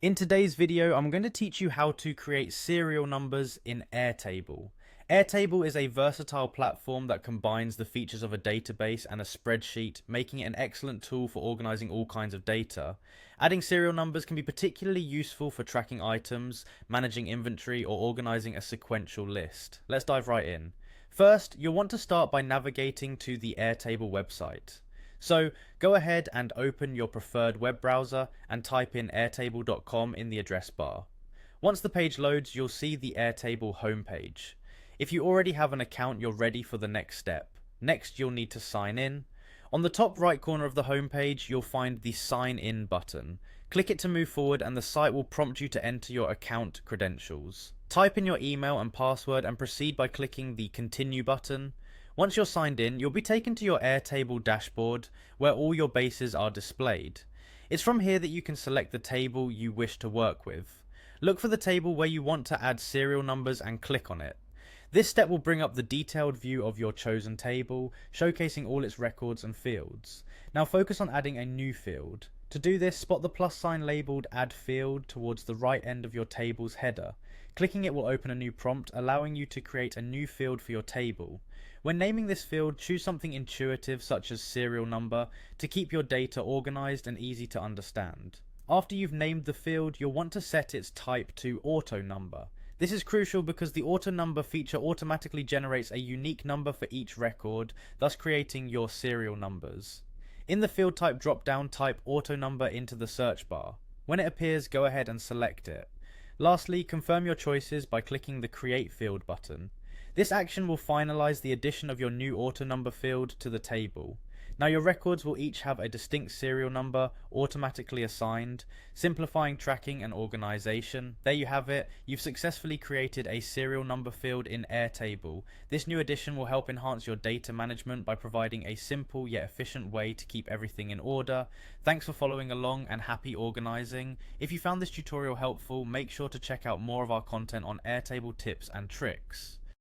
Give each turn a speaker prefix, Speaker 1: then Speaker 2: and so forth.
Speaker 1: In today's video, I'm going to teach you how to create serial numbers in Airtable. Airtable is a versatile platform that combines the features of a database and a spreadsheet, making it an excellent tool for organizing all kinds of data. Adding serial numbers can be particularly useful for tracking items, managing inventory, or organizing a sequential list. Let's dive right in. First, you'll want to start by navigating to the Airtable website. So go ahead and open your preferred web browser and type in airtable.com in the address bar. Once the page loads, you'll see the Airtable homepage. If you already have an account, you're ready for the next step. Next, you'll need to sign in. On the top right corner of the homepage, you'll find the Sign In button. Click it to move forward and the site will prompt you to enter your account credentials. Type in your email and password and proceed by clicking the Continue button. Once you're signed in, you'll be taken to your Airtable dashboard where all your bases are displayed. It's from here that you can select the table you wish to work with. Look for the table where you want to add serial numbers and click on it. This step will bring up the detailed view of your chosen table, showcasing all its records and fields. Now focus on adding a new field. To do this, spot the plus sign labelled Add Field towards the right end of your table's header. Clicking it will open a new prompt, allowing you to create a new field for your table. When naming this field, choose something intuitive such as serial number to keep your data organized and easy to understand. After you've named the field, you'll want to set its type to auto number. This is crucial because the auto number feature automatically generates a unique number for each record, thus creating your serial numbers. In the field type drop-down, type auto number into the search bar. When it appears, go ahead and select it. Lastly, confirm your choices by clicking the Create Field button. This action will finalize the addition of your new auto number field to the table. Now your records will each have a distinct serial number automatically assigned, simplifying tracking and organization. There you have it, you've successfully created a serial number field in Airtable. This new addition will help enhance your data management by providing a simple yet efficient way to keep everything in order. Thanks for following along and happy organizing. If you found this tutorial helpful, make sure to check out more of our content on Airtable tips and tricks.